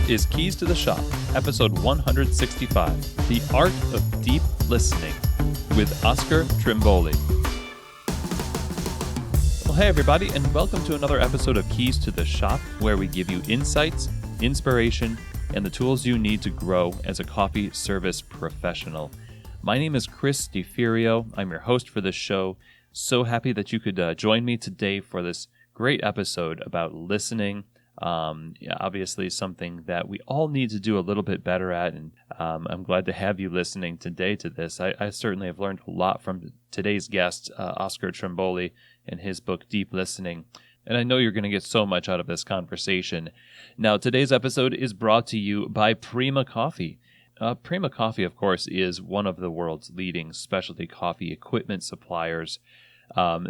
This is Keys to the Shop, episode 165, The Art of Deep Listening, with Oscar Trimboli. Well, hey everybody, and welcome to another episode of Keys to the Shop, where we give you insights, inspiration, and the tools you need to grow as a coffee service professional. My name is Chris DeFirio. I'm your host for this show. So happy that you could join me today for this great episode about listening. Obviously something that we all need to do a little bit better at, and I'm glad to have you listening today to this. I certainly have learned a lot from today's guest, Oscar Trimboli, and his book, Deep Listening, and I know you're going to get so much out of this conversation. Now, today's episode is brought to you by Prima Coffee. Prima Coffee, of course, is one of the world's leading specialty coffee equipment suppliers.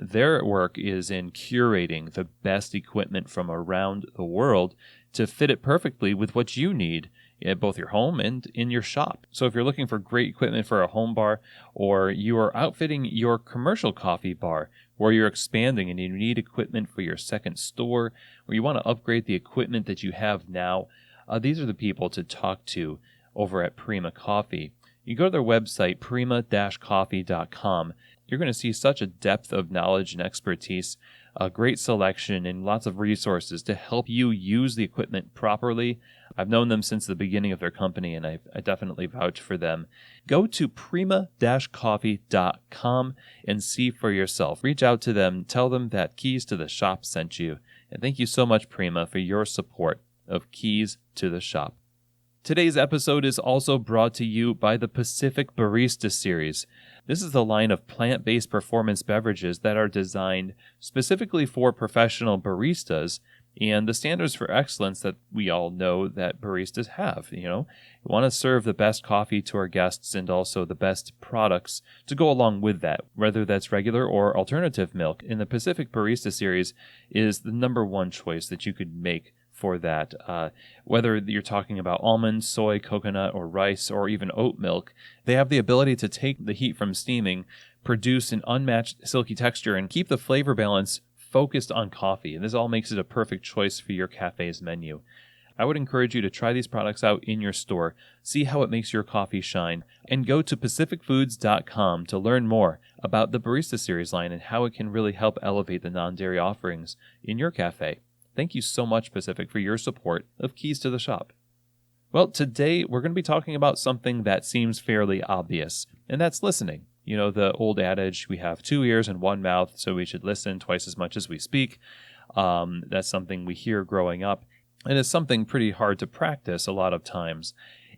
Their work is in curating the best equipment from around the world to fit it perfectly with what you need at both your home and in your shop. So if you're looking for great equipment for a home bar, or you are outfitting your commercial coffee bar, or you're expanding and you need equipment for your second store, or you want to upgrade the equipment that you have now, these are the people to talk to over at Prima Coffee. You go to their website, prima-coffee.com. You're going to see such a depth of knowledge and expertise, a great selection, and lots of resources to help you use the equipment properly. I've known them since the beginning of their company, and I definitely vouch for them. Go to prima-coffee.com and see for yourself. Reach out to them. Tell them that Keys to the Shop sent you. And thank you so much, Prima, for your support of Keys to the Shop. Today's episode is also brought to you by the Pacific Barista Series. This is the line of plant-based performance beverages that are designed specifically for professional baristas and the standards for excellence that we all know that baristas have. We want to serve the best coffee to our guests and also the best products to go along with that, whether that's regular or alternative milk. And the Pacific Barista Series is the number one choice that you could make for that. Whether you're talking about almond, soy, coconut, or rice, or even oat milk, they have the ability to take the heat from steaming, produce an unmatched silky texture, and keep the flavor balance focused on coffee. And this all makes it a perfect choice for your cafe's menu. I would encourage you to try these products out in your store, see how it makes your coffee shine, and go to pacificfoods.com to learn more about the Barista Series line and how it can really help elevate the non-dairy offerings in your cafe. Thank you so much, Pacific, for your support of Keys to the Shop. Well, today we're going to be talking about something that seems fairly obvious, and that's listening. The old adage, we have 2 ears and 1 mouth, so we should listen twice as much as we speak. That's something we hear growing up, and it's something pretty hard to practice a lot of times.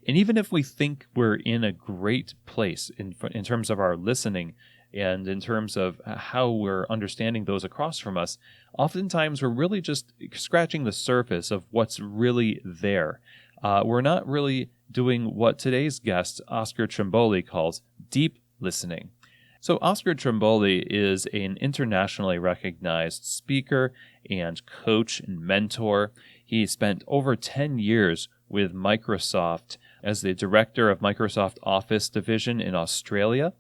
And even if we think we're in a great place in terms of our listening, and in terms of how we're understanding those across from us, oftentimes we're really just scratching the surface of what's really there. We're not really doing what today's guest, Oscar Trimboli, calls deep listening. So Oscar Trimboli is an internationally recognized speaker and coach and mentor. He spent over 10 years with Microsoft as the director of Microsoft Office Division in Australia.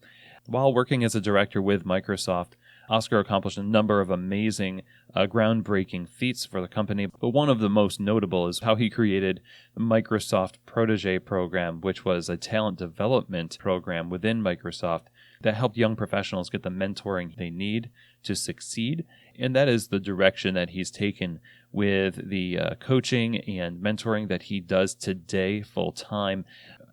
While working as a director with Microsoft, Oscar accomplished a number of amazing, groundbreaking feats for the company, but one of the most notable is how he created the Microsoft Protege program, which was a talent development program within Microsoft that helped young professionals get the mentoring they need to succeed, and that is the direction that he's taken with the coaching and mentoring that he does today full-time.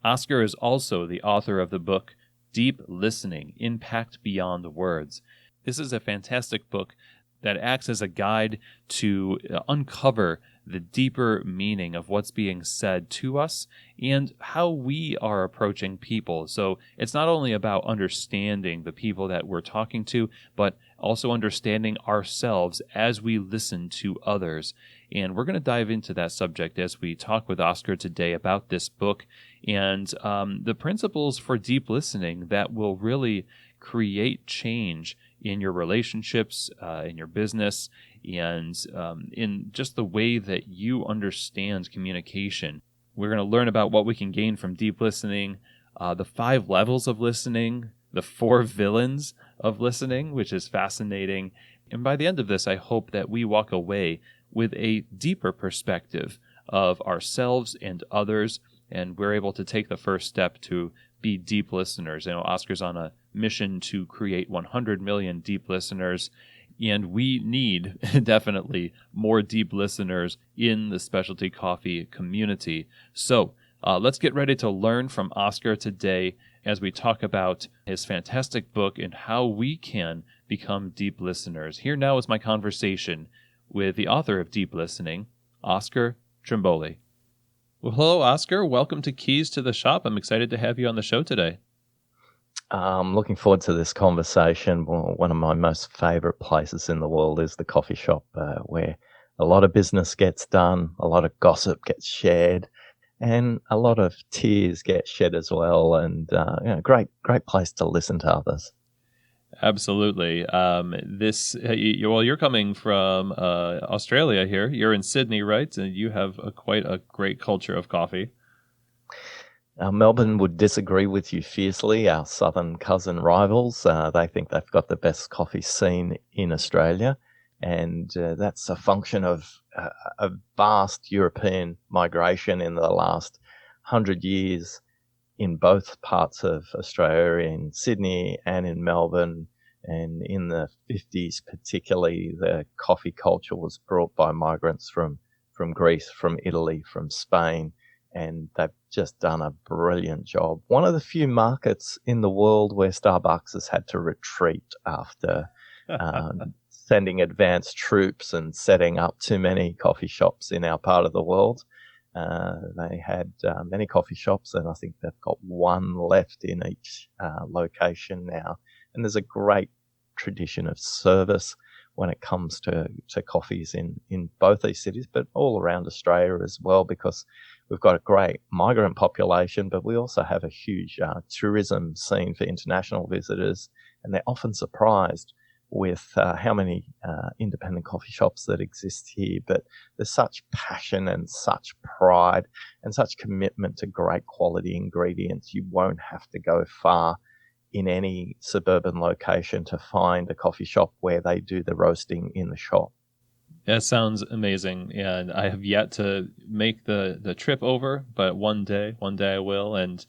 Oscar is also the author of the book, Deep Listening, Impact Beyond Words. This is a fantastic book that acts as a guide to uncover the deeper meaning of what's being said to us and how we are approaching people. So it's not only about understanding the people that we're talking to, but also understanding ourselves as we listen to others. And we're going to dive into that subject as we talk with Oscar today about this book and the principles for deep listening that will really create change in your relationships, in your business, and in just the way that you understand communication. We're going to learn about what we can gain from deep listening, the 5 levels of listening, the 4 villains of listening, which is fascinating. And by the end of this, I hope that we walk away with a deeper perspective of ourselves and others, and we're able to take the first step to be deep listeners. Oscar's on a mission to create 100 million deep listeners, and we need definitely more deep listeners in the specialty coffee community. So let's get ready to learn from Oscar today as we talk about his fantastic book and how we can become deep listeners. Here now is my conversation with the author of Deep Listening, Oscar Trimboli. Well, hello, Oscar. Welcome to Keys to the Shop. I'm excited to have you on the show today. I'm looking forward to this conversation. Well, one of my most favorite places in the world is the coffee shop, where a lot of business gets done, a lot of gossip gets shared, and a lot of tears get shed as well. And great place to listen to others. Absolutely. You're coming from Australia here. You're in Sydney, right? And you have quite a great culture of coffee. Melbourne would disagree with you fiercely, our southern cousin rivals. They think they've got the best coffee scene in Australia, and that's a function of a vast European migration in the last 100 years in both parts of Australia, in Sydney and in Melbourne. And in the 50s particularly, the coffee culture was brought by migrants from Greece, from Italy, from Spain, and they've just done a brilliant job. One of the few markets in the world where Starbucks has had to retreat after sending advanced troops and setting up too many coffee shops in our part of the world. They had many coffee shops, and I think they've got one left in each location now. And there's a great tradition of service when it comes to coffees in both these cities, but all around Australia as well, because we've got a great migrant population, but we also have a huge tourism scene for international visitors, and they're often surprised with how many independent coffee shops that exist here. But there's such passion and such pride and such commitment to great quality ingredients. You won't have to go far in any suburban location to find a coffee shop where they do the roasting in the shop. That sounds amazing, and I have yet to make the trip over, but one day I will. And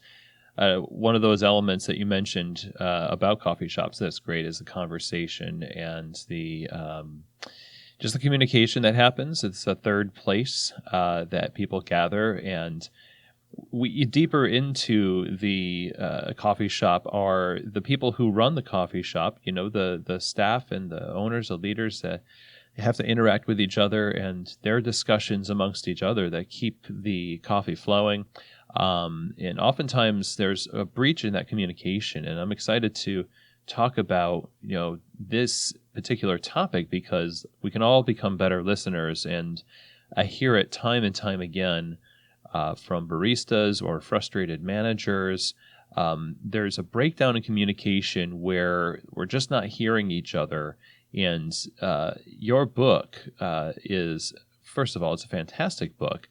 one of those elements that you mentioned about coffee shops that's great is the conversation and the just the communication that happens. It's a third place that people gather, and deeper into the coffee shop are the people who run the coffee shop. The staff and the owners, the leaders that have to interact with each other, and their discussions amongst each other that keep the coffee flowing. And oftentimes there's a breach in that communication, and I'm excited to talk about this particular topic because we can all become better listeners, and I hear it time and time again from baristas or frustrated managers. There's a breakdown in communication where we're just not hearing each other, and your book is, first of all, it's a fantastic book.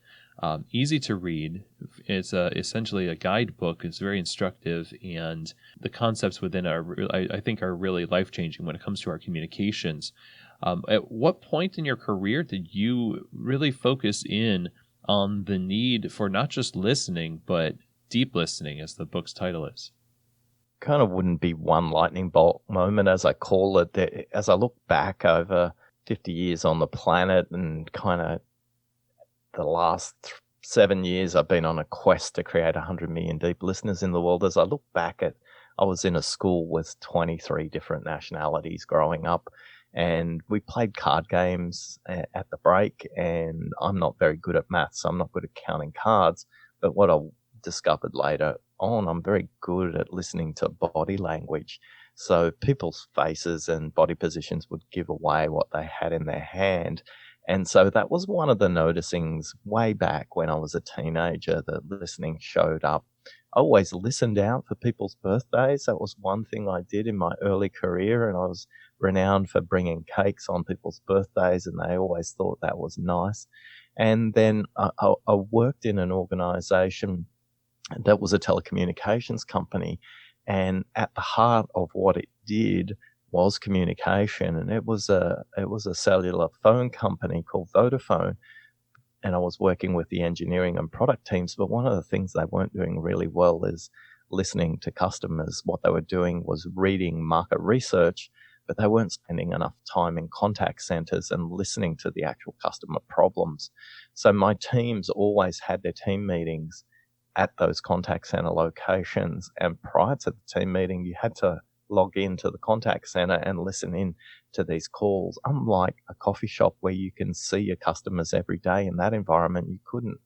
Easy to read. It's essentially a guidebook. It's very instructive, and the concepts within I think are really life-changing when it comes to our communications. At what point in your career did you really focus in on the need for not just listening, but deep listening, as the book's title is? Kind of wouldn't be one lightning bolt moment, as I call it. As I look back over 50 years on the planet and kind of the last 7 years, I've been on a quest to create 100 million deep listeners in the world. As I look back I was in a school with 23 different nationalities growing up, and we played card games at the break, and I'm not very good at maths, so I'm not good at counting cards, but what I discovered later on, I'm very good at listening to body language. So people's faces and body positions would give away what they had in their hand. And so that was one of the noticings way back when I was a teenager, that listening showed up. I always listened out for people's birthdays. That was one thing I did in my early career, and I was renowned for bringing cakes on people's birthdays, and they always thought that was nice. And then I worked in an organization that was a telecommunications company, and at the heart of what it did was communication, and it was a cellular phone company called Vodafone. and I was working with the engineering and product teams. But one of the things they weren't doing really well is listening to customers. What they were doing was reading market research, but they weren't spending enough time in contact centers and listening to the actual customer problems. So my teams always had their team meetings at those contact center locations. And prior to the team meeting, you had to log into the contact center and listen in to these calls. Unlike a coffee shop where you can see your customers every day, in that environment, you couldn't.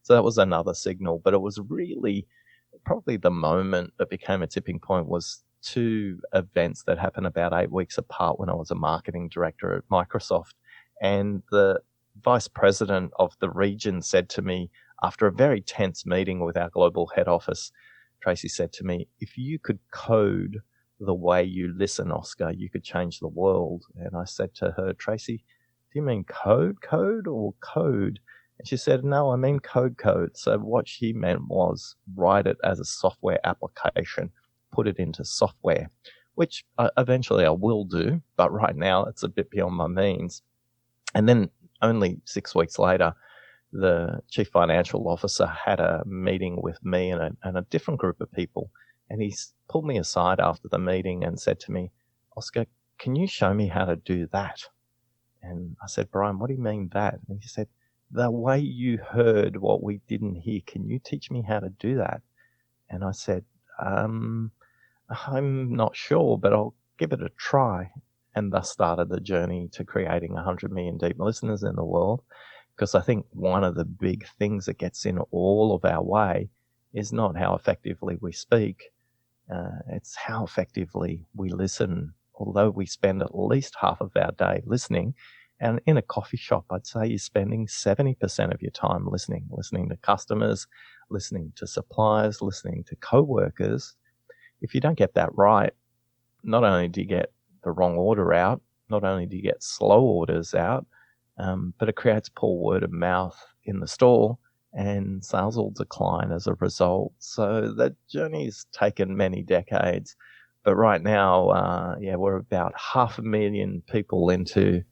So that was another signal. But it was really probably the moment that became a tipping point was two events that happened about 8 weeks apart when I was a marketing director at Microsoft. And the vice president of the region said to me, after a very tense meeting with our global head office, Tracy said to me, if you could code the way you listen, Oscar, you could change the world. And I said to her, Tracy, do you mean code or code? And she said, no, I mean code. So what she meant was write it as a software application, put it into software, which eventually I will do, but right now it's a bit beyond my means. And then only 6 weeks later, the chief financial officer had a meeting with me and a different group of people. And he pulled me aside after the meeting and said to me, Oscar, can you show me how to do that? And I said, Brian, what do you mean that? And he said, the way you heard what we didn't hear, can you teach me how to do that? And I said, I'm not sure, but I'll give it a try. And thus started the journey to creating 100 million deep listeners in the world. Because I think one of the big things that gets in all of our way is not how effectively we speak. It's how effectively we listen. Although we spend at least half of our day listening, and in a coffee shop, I'd say you're spending 70% of your time listening to customers, listening to suppliers, listening to co-workers. If you don't get that right, not only do you get the wrong order out, not only do you get slow orders out, but it creates poor word of mouth in the store, and sales will decline as a result. So that journey's taken many decades. But right now, we're about 500,000 people into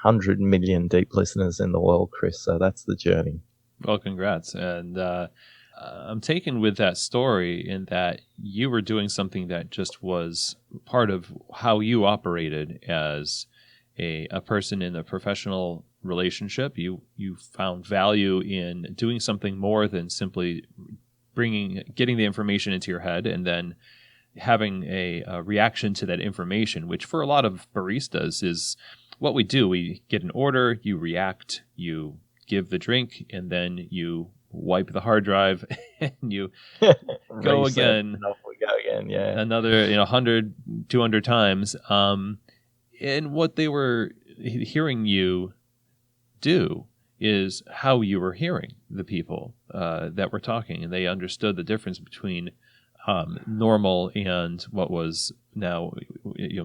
100 million deep listeners in the world, Chris. So that's the journey. Well, congrats. And I'm taken with that story in that you were doing something that just was part of how you operated as a person in a professional relationship. You found value in doing something more than simply getting the information into your head and then having a reaction to that information, which for a lot of baristas is what we do. We get an order, you react, you give the drink, and then you wipe the hard drive and you go again. Off we go again, yeah. Another 100, 200 times. And what they were hearing you do is how you were hearing the people that were talking, and they understood the difference between normal and what was now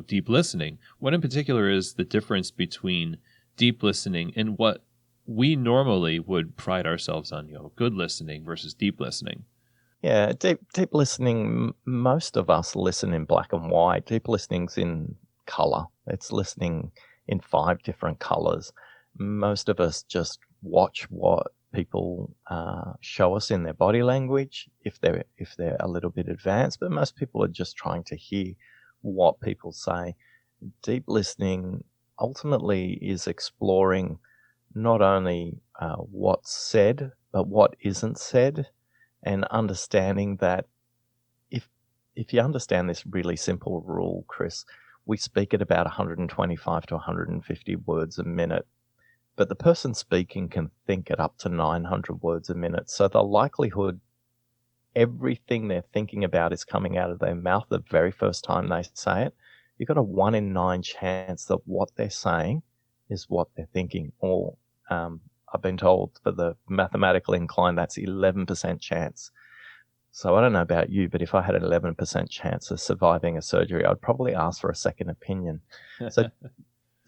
deep listening. What in particular is the difference between deep listening and what we normally would pride ourselves on, good listening versus deep listening? Yeah, deep listening, most of us listen in black and white. Deep listening's in color. It's listening in 5 different colors. Most of us just watch what people show us in their body language if they're a little bit advanced, but most people are just trying to hear what people say. Deep listening ultimately is exploring not only what's said, but what isn't said, and understanding that if you understand this really simple rule, Chris, we speak at about 125 to 150 words a minute, but the person speaking can think at up to 900 words a minute. So the likelihood everything they're thinking about is coming out of their mouth the very first time they say it, you've got a 1 in 9 chance that what they're saying is what they're thinking. Or I've been told for the mathematically inclined, that's 11% chance. So I don't know about you, but if I had an 11% chance of surviving a surgery, I'd probably ask for a second opinion.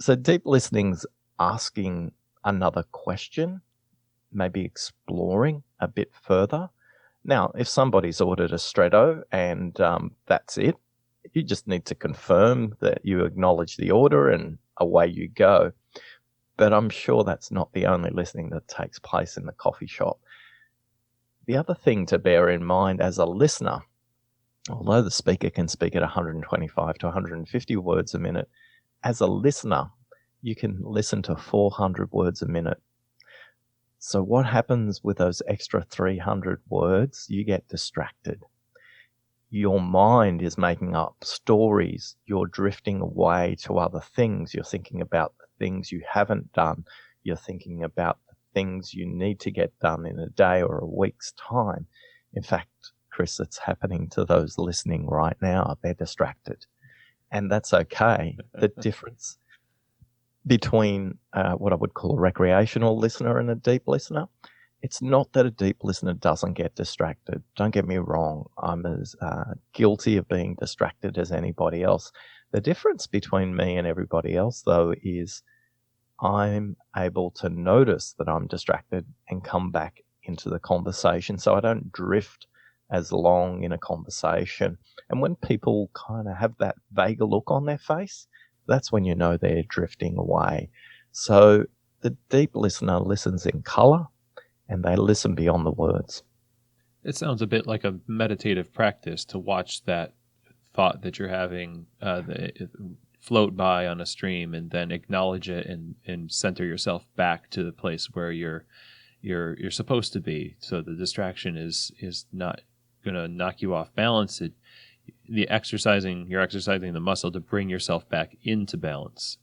So deep listening's asking another question, maybe exploring a bit further. Now, if somebody's ordered a Stretto and that's it, you just need to confirm that you acknowledge the order and away you go. but I'm sure that's not the only listening that takes place in the coffee shop. The other thing to bear in mind as a listener, although the speaker can speak at 125 to 150 words a minute, as a listener, you can listen to 400 words a minute. So what happens with those extra 300 words? You get distracted. Your mind is making up stories. You're drifting away to other things. You're thinking about the things you haven't done. You're thinking about the things you need to get done in a day or a week's time. In fact, Chris, it's happening to those listening right now. They're distracted. And that's okay. The difference between what I would call a recreational listener and a deep listener, it's not that a deep listener doesn't get distracted. Don't get me wrong. I'm as guilty of being distracted as anybody else. The difference between me and everybody else, though, is I'm able to notice that I'm distracted and come back into the conversation, so I don't drift as long in a conversation. And when people kind of have that vague look on their face, that's when you know they're drifting away. So the deep listener listens in color, and they listen beyond the words. It sounds a bit like a meditative practice to watch that thought that you're having float by on a stream, and then acknowledge it and center yourself back to the place where you're supposed to be. So the distraction is not going to knock you off balance. You're exercising the muscle to bring yourself back into balance.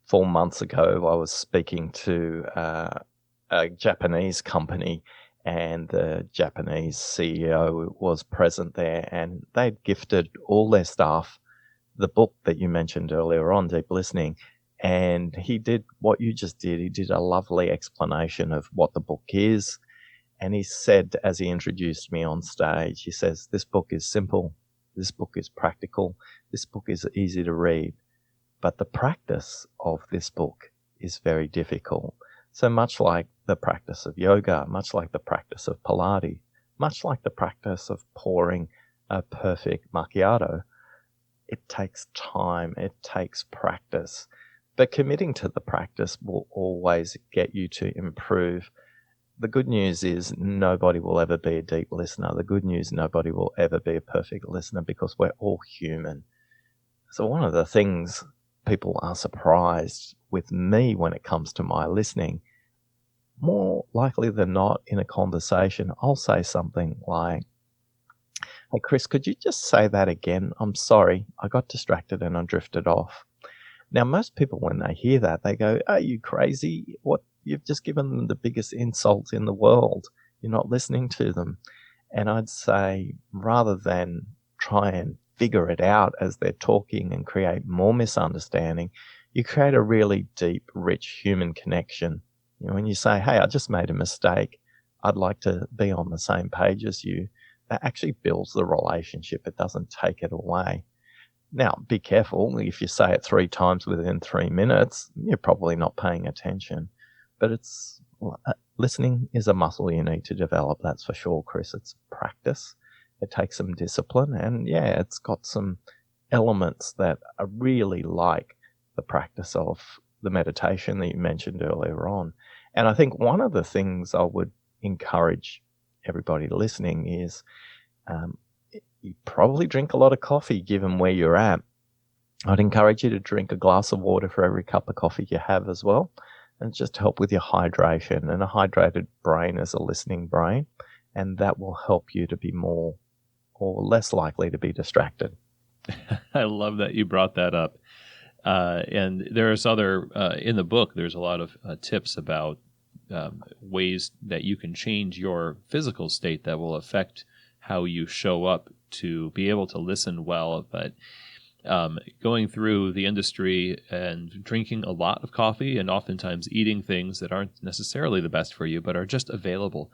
4 months ago, I was speaking to a Japanese company, and the Japanese CEO was present there, and they'd gifted all their staff the book that you mentioned earlier on, Deep Listening, and he did what you just did. He did a lovely explanation of what the book is, and he said, as he introduced me on stage, he says, this book is simple, this book is practical, this book is easy to read, but the practice of this book is very difficult. So much like the practice of yoga, much like the practice of Pilates, much like the practice of pouring a perfect macchiato, it takes time, it takes practice. But committing to the practice will always get you to improve. The good news is nobody will ever be a deep listener. The good news, nobody will ever be a perfect listener, because we're all human. So one of the things people are surprised with me when it comes to my listening, more likely than not in a conversation, I'll say something like, hey, Chris, could you just say that again? I'm sorry, I got distracted and I drifted off. Now, most people, when they hear that, they go, are you crazy? What? You've just given them the biggest insult in the world. You're not listening to them. And I'd say, rather than try and figure it out as they're talking and create more misunderstanding, you create a really deep, rich human connection. You know, when you say, hey, I just made a mistake, I'd like to be on the same page as you, that actually builds the relationship. It doesn't take it away. Now, be careful. If you say it 3 times within 3 minutes, you're probably not paying attention. But listening is a muscle you need to develop, that's for sure, Chris. It's practice. It takes some discipline, and yeah, it's got some elements that are really like the practice of the meditation that you mentioned earlier on. And I think one of the things I would encourage everybody listening is you probably drink a lot of coffee given where you're at. I'd encourage you to drink a glass of water for every cup of coffee you have as well, and just help with your hydration. And a hydrated brain is a listening brain, and that will help you to be more or less likely to be distracted. I love that you brought that up. And there's in the book, there's a lot of tips about ways that you can change your physical state that will affect how you show up to be able to listen well. But going through the industry and drinking a lot of coffee and oftentimes eating things that aren't necessarily the best for you, but are just available.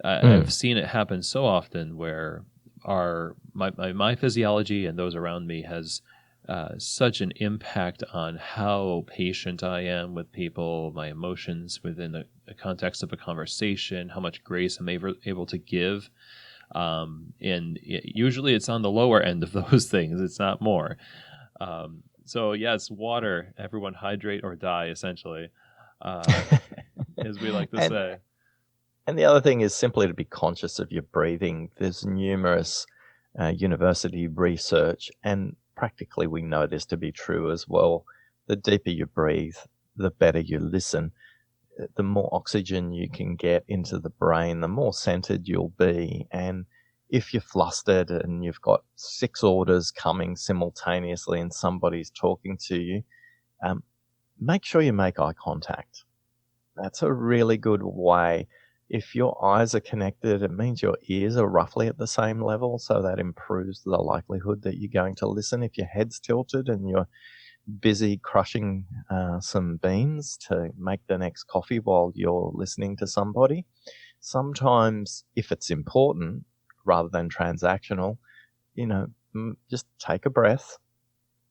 I've seen it happen so often where my physiology and those around me has such an impact on how patient I am with people, my emotions within the context of a conversation, how much grace I'm able to give. Usually it's on the lower end of those things. It's not more. So yes, water. Everyone hydrate or die, essentially, as we like to and say. and the other thing is simply to be conscious of your breathing. There's numerous university research, and practically we know this to be true as well. The deeper you breathe, the better you listen. The more oxygen you can get into the brain, the more centered you'll be. And if you're flustered and you've got 6 orders coming simultaneously and somebody's talking to you, make sure you make eye contact. That's a really good way. If your eyes are connected, it means your ears are roughly at the same level, so that improves the likelihood that you're going to listen. If your head's tilted and you're busy crushing some beans to make the next coffee while you're listening to somebody, sometimes if it's important rather than transactional, just take a breath,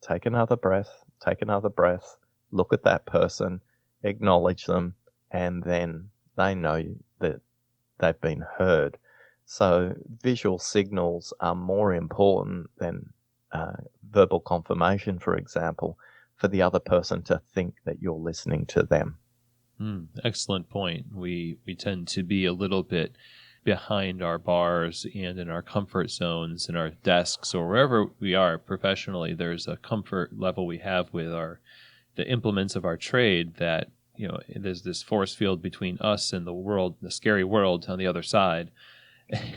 take another breath, take another breath, look at that person, acknowledge them, and then they know that they've been heard. So visual signals are more important than verbal confirmation, for example, for the other person to think that you're listening to them. Excellent point. We tend to be a little bit behind our bars and in our comfort zones, in our desks, or wherever we are professionally. There's a comfort level we have with the implements of our trade that, there's this force field between us and the world, the scary world on the other side.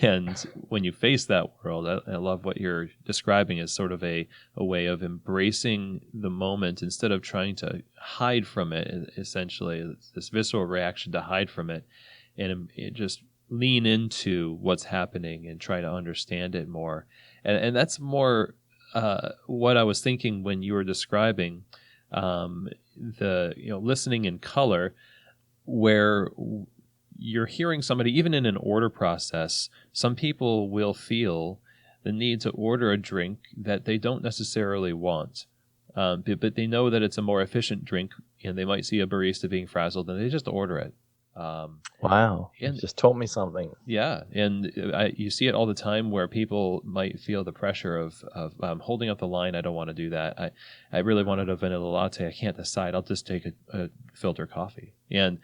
And when you face that world, I love what you're describing as sort of a way of embracing the moment instead of trying to hide from it. Essentially, it's this visceral reaction to hide from it, and just lean into what's happening and try to understand it more. And that's more what I was thinking when you were describing the listening in color, where you're hearing somebody, even in an order process, some people will feel the need to order a drink that they don't necessarily want. But they know that it's a more efficient drink, and they might see a barista being frazzled, and they just order it. Wow, you just taught me something. Yeah, and you see it all the time where people might feel the pressure of holding up the line. I don't want to do that. I really wanted a vanilla latte. I can't decide. I'll just take a filter coffee. And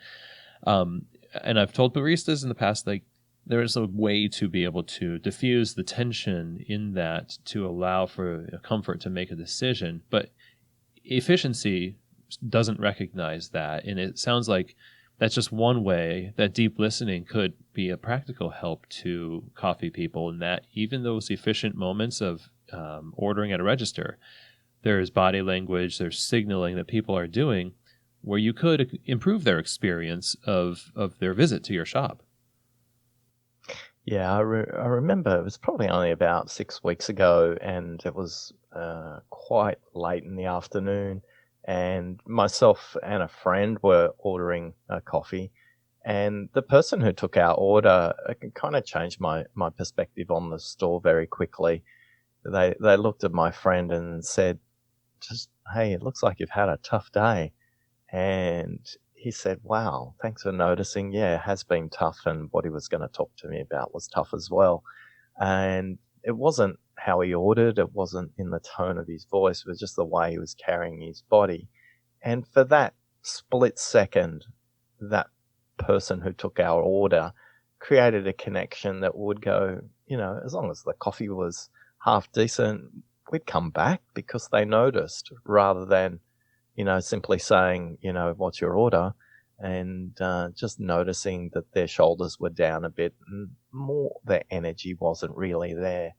I've told baristas in the past, like, there's a way to be able to diffuse the tension in that to allow for comfort to make a decision. But efficiency doesn't recognize that. And it sounds like that's just one way that deep listening could be a practical help to coffee people, in that even those efficient moments of ordering at a register, there's body language, there's signaling that people are doing where you could improve their experience of their visit to your shop. Yeah, I remember it was probably only about 6 weeks ago, and it was quite late in the afternoon, and myself and a friend were ordering a coffee, and the person who took our order kind of changed my perspective on the store very quickly. They looked at my friend and said, "Just, hey, it looks like you've had a tough day." And he said, "Wow, thanks for noticing. Yeah, it has been tough." And what he was going to talk to me about was tough as well. And it wasn't how he ordered. It wasn't in the tone of his voice. It was just the way he was carrying his body. And for that split second, that person who took our order created a connection that would go, as long as the coffee was half decent, we'd come back because they noticed, rather than simply saying, "What's your order?" and just noticing that their shoulders were down a bit, and more their energy wasn't really there.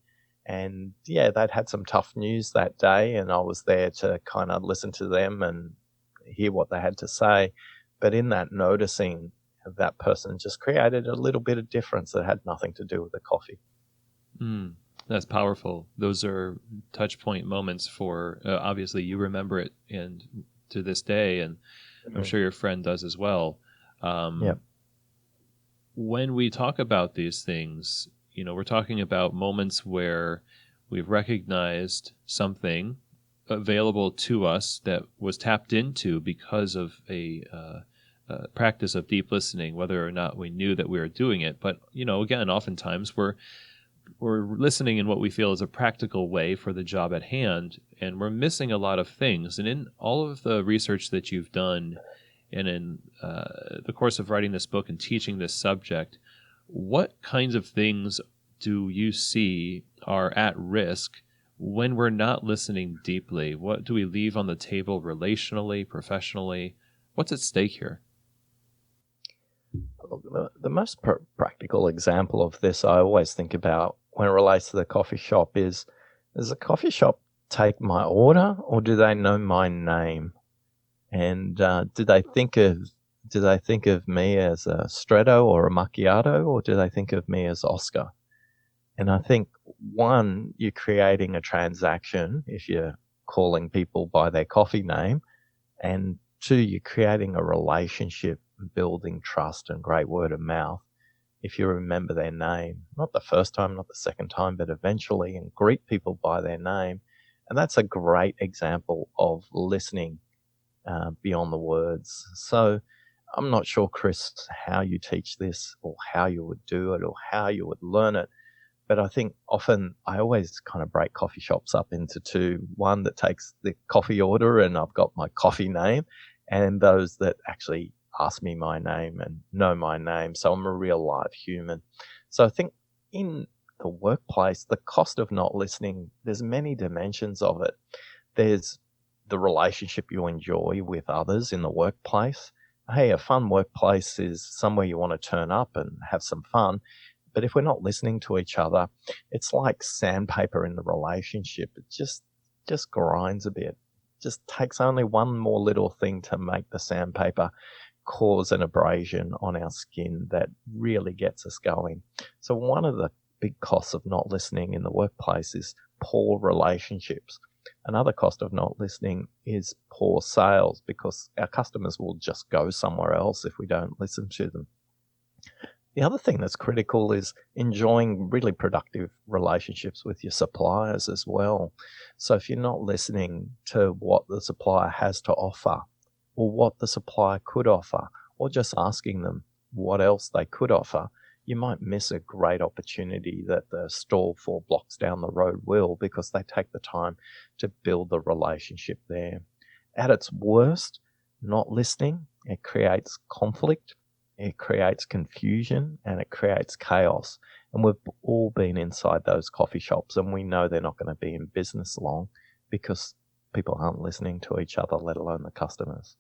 And yeah, they'd had some tough news that day, and I was there to kind of listen to them and hear what they had to say. But in that noticing, that person just created a little bit of difference that had nothing to do with the coffee. That's powerful. Those are touch point moments for, obviously you remember it and to this day, and I'm sure your friend does as well. When we talk about these things, we're talking about moments where we've recognized something available to us that was tapped into because of a practice of deep listening, whether or not we knew that we were doing it. But, again, oftentimes we're we're listening in what we feel is a practical way for the job at hand, and we're missing a lot of things. And in all of the research that you've done, and in the course of writing this book and teaching this subject, what kinds of things do you see are at risk when we're not listening deeply? What do we leave on the table relationally, professionally? What's at stake here? The most practical example of this I always think about when it relates to the coffee shop is, does the coffee shop take my order, or do they know my name? And do they think of me as a Stretto or a Macchiato, or do they think of me as Oscar? And I think, one, you're creating a transaction if you're calling people by their coffee name, and two, you're creating a relationship, building trust and great word of mouth if you remember their name, not the first time, not the second time, but eventually, and greet people by their name. And that's a great example of listening beyond the words. So I'm not sure, Chris, how you teach this or how you would do it or how you would learn it. But I think often I always kind of break coffee shops up into two. One that takes the coffee order and I've got my coffee name, and those that actually ask me my name and know my name. So I'm a real live human. So I think in the workplace, the cost of not listening, there's many dimensions of it. There's the relationship you enjoy with others in the workplace. Hey, a fun workplace is somewhere you want to turn up and have some fun. But if we're not listening to each other, it's like sandpaper in the relationship. It just grinds a bit. Just takes only one more little thing to make the sandpaper cause an abrasion on our skin that really gets us going. So one of the big costs of not listening in the workplace is poor relationships. Another cost of not listening is poor sales, because our customers will just go somewhere else if we don't listen to them. The other thing that's critical is enjoying really productive relationships with your suppliers as well. So if you're not listening to what the supplier has to offer, or what the supplier could offer, or just asking them what else they could offer, you might miss a great opportunity that the store 4 blocks down the road will, because they take the time to build the relationship there. At its worst, not listening, it creates conflict, it creates confusion, and it creates chaos. And we've all been inside those coffee shops, and we know they're not going to be in business long because people aren't listening to each other, let alone the customers.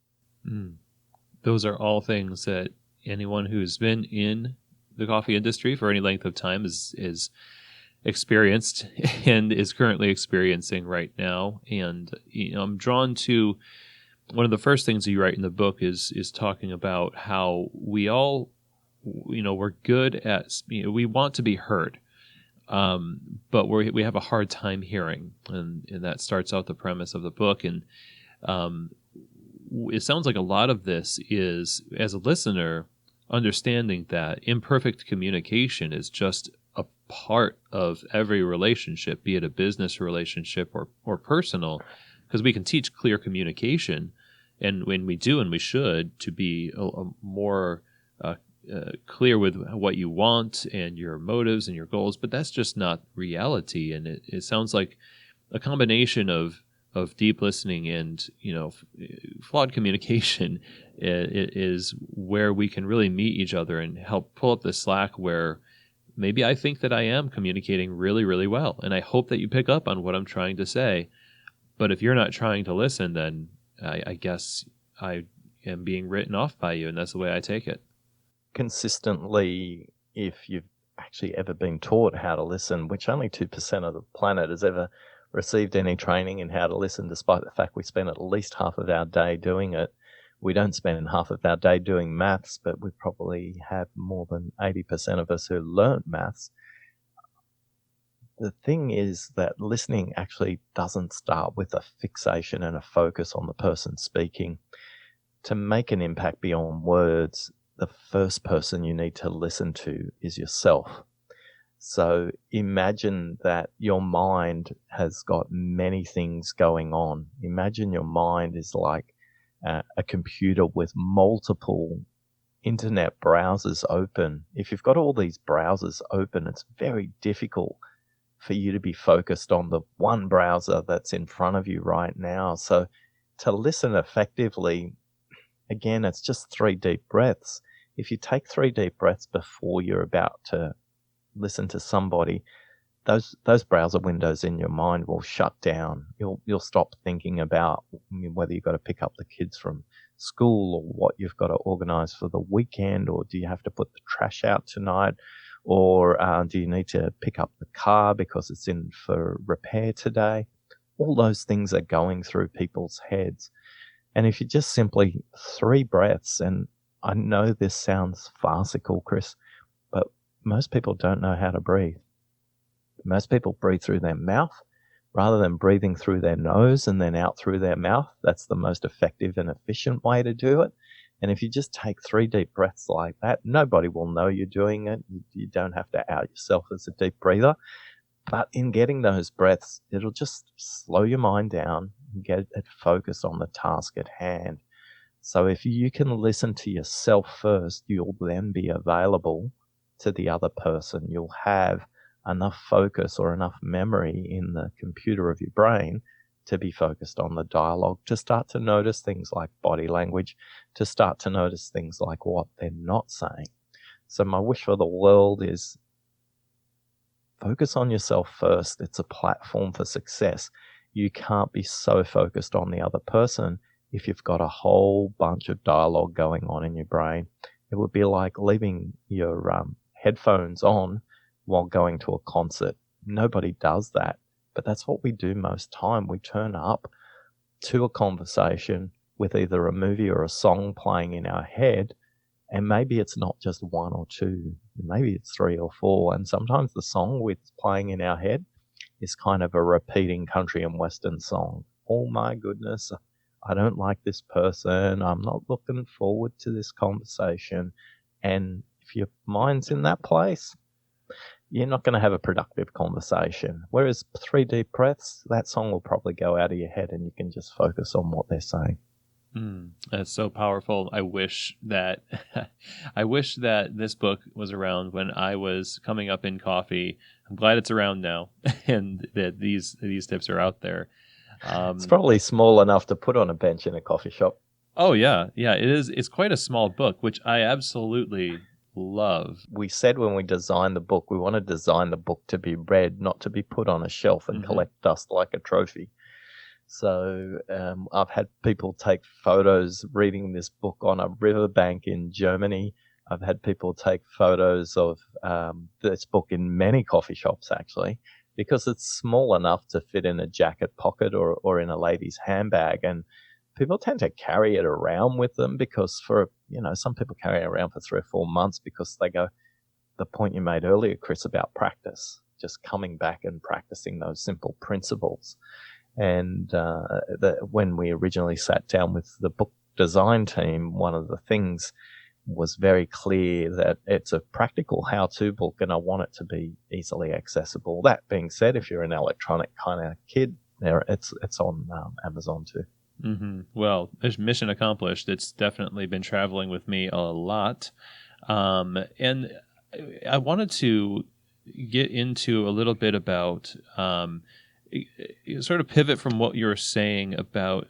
Those are all things that anyone who's been in the coffee industry for any length of time is experienced and is currently experiencing right now. And I'm drawn to one of the first things you write in the book is talking about how we all, we're good at, we want to be heard, but we have a hard time hearing, and that starts out the premise of the book. And it sounds like a lot of this is, as a listener, understanding that imperfect communication is just a part of every relationship, be it a business relationship or personal, because we can teach clear communication, and when we do, and we should, to be a more clear with what you want and your motives and your goals, but that's just not reality. And it sounds like a combination of deep listening and flawed communication is where we can really meet each other and help pull up the slack, where maybe I think that I am communicating really, really well, and I hope that you pick up on what I'm trying to say. But if you're not trying to listen, then I guess I am being written off by you, and that's the way I take it. Consistently, if you've actually ever been taught how to listen, which only 2% of the planet has ever received any training in how to listen, despite the fact we spend at least half of our day doing it. We don't spend half of our day doing maths, but we probably have more than 80% of us who learn maths. The thing is that listening actually doesn't start with a fixation and a focus on the person speaking. To make an impact beyond words, the first person you need to listen to is yourself. So imagine that your mind has got many things going on. Imagine your mind is like a computer with multiple internet browsers open, if you've got all these browsers open, it's very difficult for you to be focused on the one browser that's in front of you right now. So to listen effectively, again, it's just 3 deep breaths. If you take 3 deep breaths before you're about to listen to somebody, those browser windows in your mind will shut down. You'll stop thinking about whether you've got to pick up the kids from school or what you've got to organize for the weekend, or do you have to put the trash out tonight, or do you need to pick up the car because it's in for repair today? All those things are going through people's heads. And if you just simply 3 breaths, and I know this sounds farcical, Chris, but most people don't know how to breathe. Most people breathe through their mouth rather than breathing through their nose and then out through their mouth. That's the most effective and efficient way to do it. And if you just take 3 deep breaths like that, nobody will know you're doing it. You don't have to out yourself as a deep breather. But in getting those breaths, it'll just slow your mind down and get it focused on the task at hand. So if you can listen to yourself first, you'll then be available to the other person. You'll have enough focus or enough memory in the computer of your brain to be focused on the dialogue, to start to notice things like body language, to start to notice things like what they're not saying. So my wish for the world is focus on yourself first. It's a platform for success. You can't be so focused on the other person if you've got a whole bunch of dialogue going on in your brain. It would be like leaving your headphones on while going to a concert. Nobody does that, but that's what we do most time. We turn up to a conversation with either a movie or a song playing in our head, and maybe it's not just 1 or 2, maybe it's 3 or 4, and sometimes the song that's playing in our head is kind of a repeating country and western song. Oh my goodness, I don't like this person, I'm not looking forward to this conversation. And if your mind's in that place, you're not going to have a productive conversation. Whereas 3 deep breaths, that song will probably go out of your head and you can just focus on what they're saying. That's so powerful. I wish that this book was around when I was coming up in coffee. I'm glad it's around now and that these tips are out there. It's probably small enough to put on a bench in a coffee shop. Oh, yeah. Yeah, it is. It's quite a small book, which I absolutely love. We said when we designed the book, we want to design the book to be read, not to be put on a shelf and collect dust like a trophy. So I've had people take photos reading this book on a riverbank in Germany. I've had people take photos of this book in many coffee shops, actually, because it's small enough to fit in a jacket pocket or in a lady's handbag. And people tend to carry it around with them because some people carry it around for 3 or 4 months because they go, the point you made earlier, Chris, about practice, just coming back and practicing those simple principles. And when we originally sat down with the book design team, one of the things was very clear that it's a practical how-to book and I want it to be easily accessible. That being said, if you're an electronic kind of kid, it's on Amazon too. Mm-hmm. Well, mission accomplished. It's definitely been traveling with me a lot. And I wanted to get into a little bit about sort of pivot from what you're saying about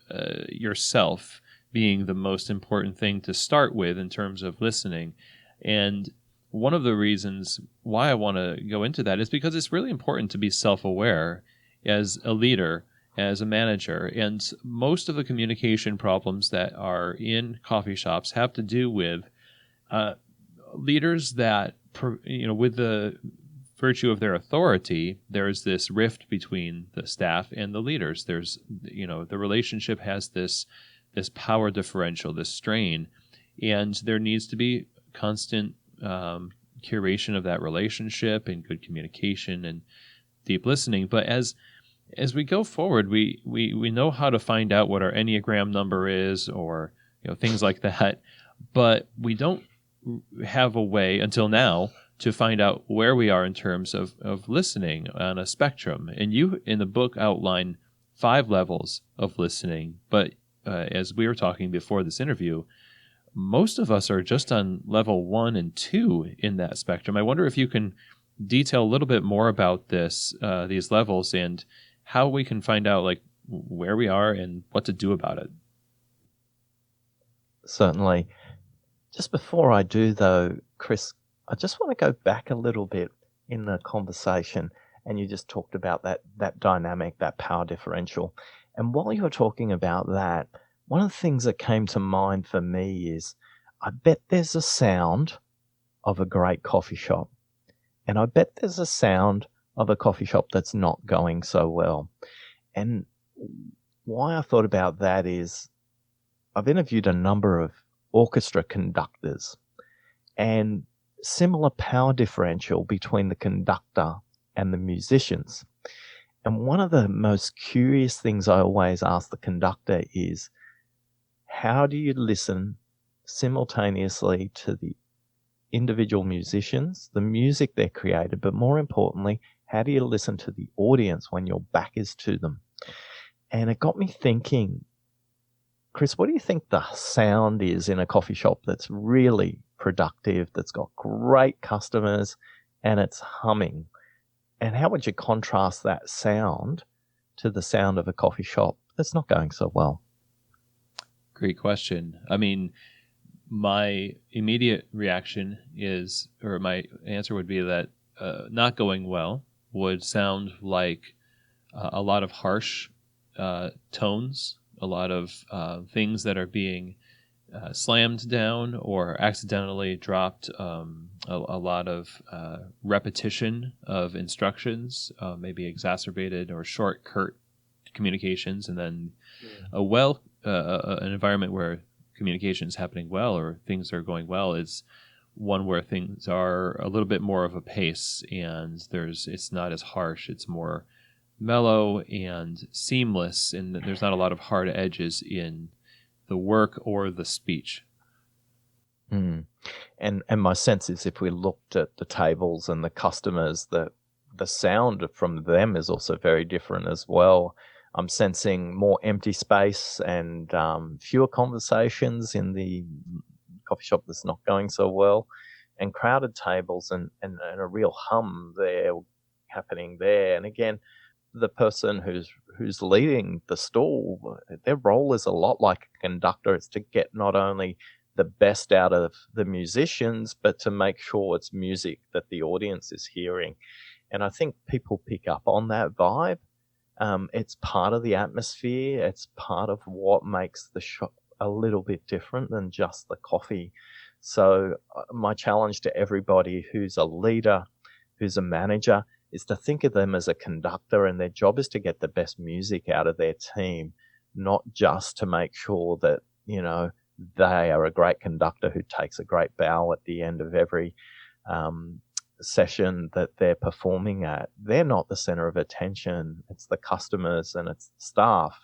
yourself being the most important thing to start with in terms of listening. And one of the reasons why I want to go into that is because it's really important to be self-aware as a leader, as a manager. And most of the communication problems that are in coffee shops have to do with leaders that, with the virtue of their authority, there's this rift between the staff and the leaders. There's, the relationship has this power differential, this strain, and there needs to be constant curation of that relationship and good communication and deep listening. But as we go forward, we know how to find out what our Enneagram number is, or things like that, but we don't have a way until now to find out where we are in terms of listening on a spectrum. And you, in the book, outline 5 levels of listening. But as we were talking before this interview, most of us are just on level 1 and 2 in that spectrum. I wonder if you can detail a little bit more about these levels and how we can find out like where we are and what to do about it. Certainly. Just before I do, though, Chris, I just want to go back a little bit in the conversation, and you just talked about that dynamic, that power differential. And while you were talking about that, one of the things that came to mind for me is I bet there's a sound of a great coffee shop, and I bet there's a sound of a coffee shop that's not going so well. And why I thought about that is I've interviewed a number of orchestra conductors, and similar power differential between the conductor and the musicians. And one of the most curious things I always ask the conductor is, how do you listen simultaneously to the individual musicians, the music they created, but more importantly, how do you listen to the audience when your back is to them? And it got me thinking, Chris, what do you think the sound is in a coffee shop that's really productive, that's got great customers, and it's humming? And how would you contrast that sound to the sound of a coffee shop that's not going so well? Great question. I mean, my immediate reaction is, or my answer would be that not going well would sound like a lot of harsh tones, a lot of things that are being slammed down or accidentally dropped, a lot of repetition of instructions, maybe exacerbated or short, curt communications, and then an environment where communication is happening well or things are going well is one where things are a little bit more of a pace, and it's not as harsh, it's more mellow and seamless, and there's not a lot of hard edges in the work or the speech. And my sense is if we looked at the tables and the customers, the sound from them is also very different as well. I'm sensing more empty space and fewer conversations in the coffee shop that's not going so well, and crowded tables and a real hum there happening there. And again, the person who's leading the stall, their role is a lot like a conductor. It's to get not only the best out of the musicians, but to make sure it's music that the audience is hearing. And I think people pick up on that vibe. It's part of the atmosphere. It's part of what makes the shop a little bit different than just the coffee. So my challenge to everybody who's a leader, who's a manager, is to think of them as a conductor, and their job is to get the best music out of their team, not just to make sure that, they are a great conductor who takes a great bow at the end of every session that they're performing at. They're not the center of attention. It's the customers and it's the staff,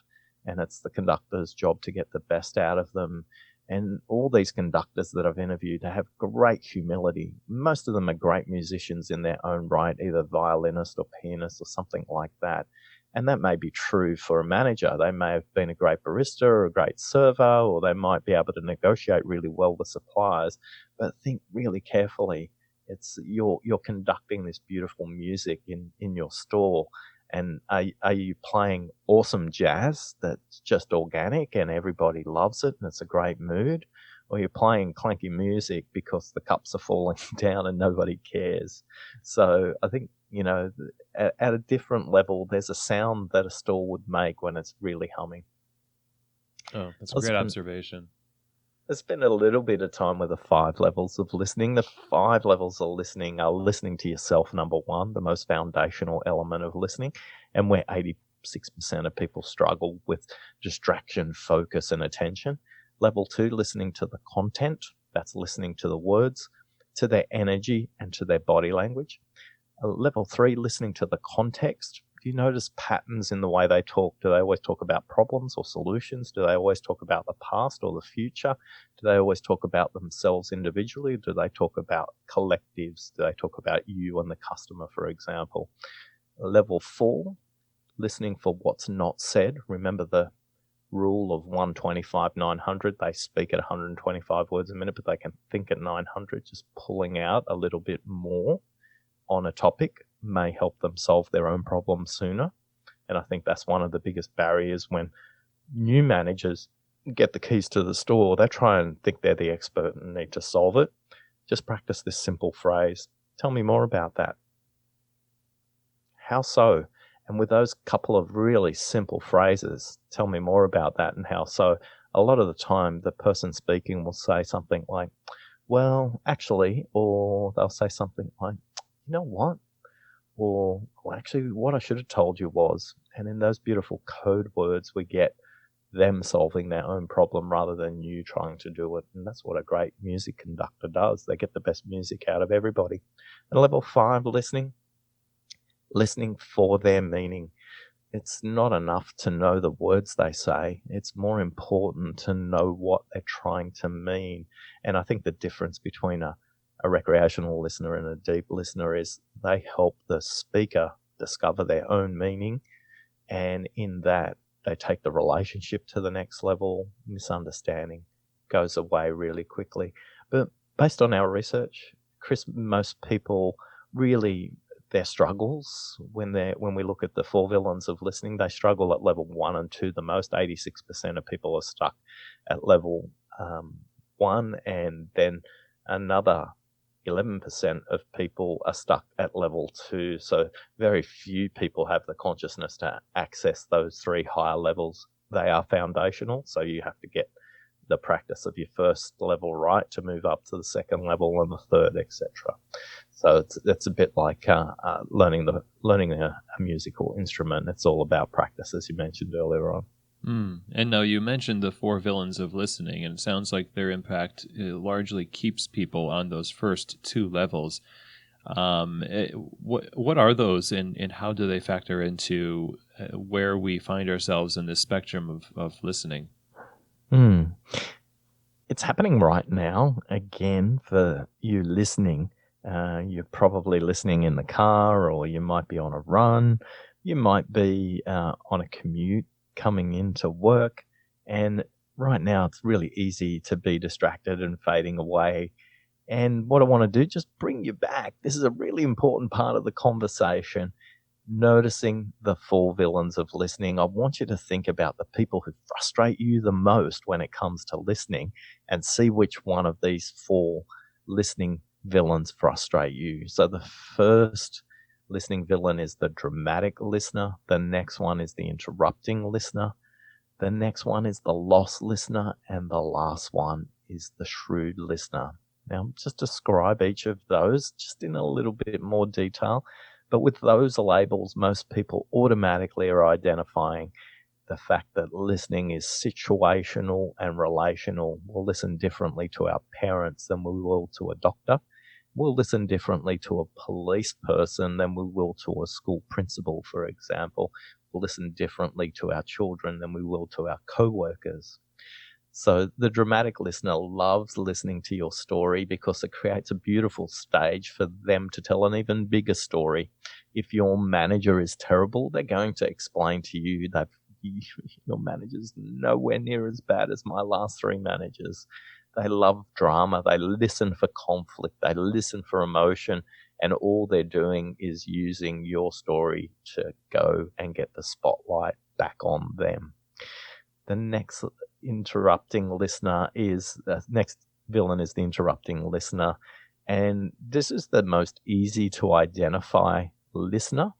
and it's the conductor's job to get the best out of them. And all these conductors that I've interviewed have great humility. Most of them are great musicians in their own right, either violinist or pianist or something like that. And that may be true for a manager. They may have been a great barista or a great server, or they might be able to negotiate really well with suppliers. But think really carefully. It's you're conducting this beautiful music in your store. And are you playing awesome jazz that's just organic and everybody loves it and it's a great mood? Or you're playing clanky music because the cups are falling down and nobody cares? So I think, at a different level, there's a sound that a store would make when it's really humming. Oh, that's a great observation. I spent a little bit of time with the 5 levels of listening. The 5 levels of listening are listening to yourself, number 1, the most foundational element of listening, and where 86% of people struggle with distraction, focus, and attention. Level 2, listening to the content. That's listening to the words, to their energy, and to their body language. Level 3, listening to the context. Do you notice patterns in the way they talk? Do they always talk about problems or solutions? Do they always talk about the past or the future? Do they always talk about themselves individually? Do they talk about collectives? Do they talk about you and the customer, for example? Level 4, listening for what's not said. Remember the rule of 125, 900. They speak at 125 words a minute, but they can think at 900. Just pulling out a little bit more on a topic may help them solve their own problems sooner. And I think that's one of the biggest barriers when new managers get the keys to the store. They try and think they're the expert and need to solve it. Just practice this simple phrase. Tell me more about that. How so? And with those couple of really simple phrases, tell me more about that and how so, a lot of the time the person speaking will say something like, well, actually, or they'll say something like, you know what? Or, well, actually, what I should have told you was, and in those beautiful code words, we get them solving their own problem rather than you trying to do it. And that's what a great music conductor does. They get the best music out of everybody. And level 5, listening for their meaning. It's not enough to know the words they say. It's more important to know what they're trying to mean. And I think the difference between a recreational listener and a deep listener is they help the speaker discover their own meaning. And in that, they take the relationship to the next level. Misunderstanding goes away really quickly. But based on our research, Chris, most people really, their struggles, when we look at the 4 villains of listening, they struggle at level 1 and 2 the most. 86% of people are stuck at level 1, and then another 11% of people are stuck at level 2. So very few people have the consciousness to access those 3 higher levels. They are foundational, so you have to get the practice of your first level right to move up to the second level and the third, etc. So it's a bit like learning a musical instrument. It's all about practice, as you mentioned earlier on. And now you mentioned the 4 villains of listening, and it sounds like their impact largely keeps people on those first 2 levels. What are those, and how do they factor into where we find ourselves in this spectrum of listening? It's happening right now, again, for you listening. You're probably listening in the car, or you might be on a run. You might be on a commute coming into work. And right now, it's really easy to be distracted and fading away. And what I want to do, just bring you back. This is a really important part of the conversation. Noticing the 4 villains of listening. I want you to think about the people who frustrate you the most when it comes to listening and see which one of these 4 listening villains frustrate you. So the first listening villain is the dramatic listener. The next one is the interrupting listener. The next one is the lost listener. And the last one is the shrewd listener. Now, just describe each of those just in a little bit more detail. But with those labels, most people automatically are identifying the fact that listening is situational and relational. We'll listen differently to our parents than we will to a doctor. We'll listen differently to a police person than we will to a school principal, for example. We'll listen differently to our children than we will to our co-workers. So the dramatic listener loves listening to your story because it creates a beautiful stage for them to tell an even bigger story. If your manager is terrible, they're going to explain to you that your manager's nowhere near as bad as my last 3 managers. They love drama. They listen for conflict. They listen for emotion. And all they're doing is using your story to go and get the spotlight back on them. The next next villain is the interrupting listener. And this is the most easy to identify listener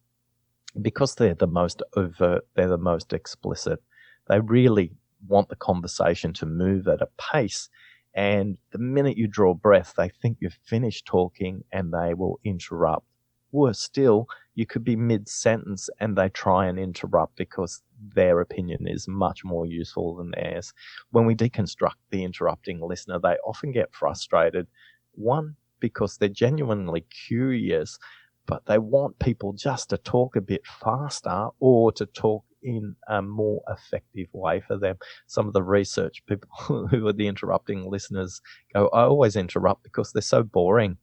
because they're the most overt, they're the most explicit. They really want the conversation to move at a pace. And the minute you draw breath, they think you've finished talking and they will interrupt. Worse still, you could be mid-sentence and they try and interrupt because their opinion is much more useful than theirs. When we deconstruct the interrupting listener, they often get frustrated. One, because they're genuinely curious, but they want people just to talk a bit faster or to talk in a more effective way for them. Some of the research people who are the interrupting listeners go, I always interrupt because they're so boring.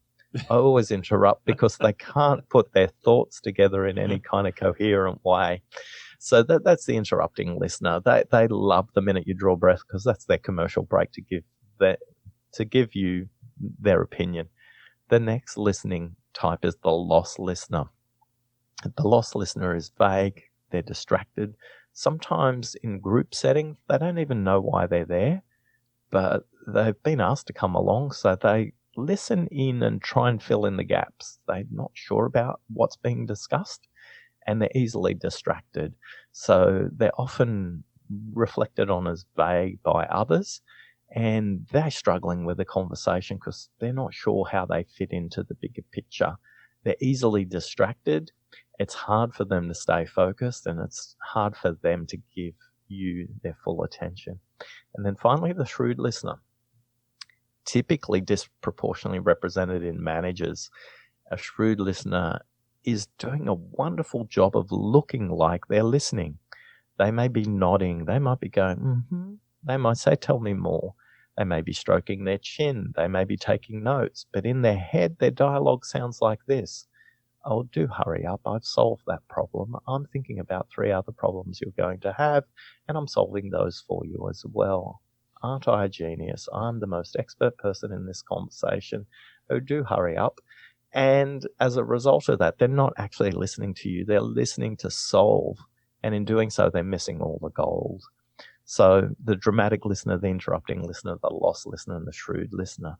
I always interrupt because they can't put their thoughts together in any kind of coherent way. So that's the interrupting listener. They love the minute you draw breath because that's their commercial break to give you their opinion. The next listening type is the lost listener. The lost listener is vague. They're distracted. Sometimes in group settings, they don't even know why they're there, but they've been asked to come along, so they listen in and try and fill in the gaps. They're not sure about what's being discussed, and they're easily distracted. So they're often reflected on as vague by others, and they're struggling with the conversation because they're not sure how they fit into the bigger picture. They're easily distracted. It's hard for them to stay focused, and it's hard for them to give you their full attention. And then finally, the shrewd listener, typically disproportionately represented in managers. A shrewd listener is doing a wonderful job of looking like they're listening. They may be nodding. They might be going, mm-hmm. They might say, tell me more. They may be stroking their chin. They may be taking notes. But in their head, their dialogue sounds like this. Oh, do hurry up. I've solved that problem. I'm thinking about 3 other problems you're going to have, and I'm solving those for you as well. Aren't I a genius? I'm the most expert person in this conversation. Oh, do hurry up. And as a result of that, they're not actually listening to you. They're listening to solve. And in doing so, they're missing all the gold. So the dramatic listener, the interrupting listener, the lost listener, and the shrewd listener.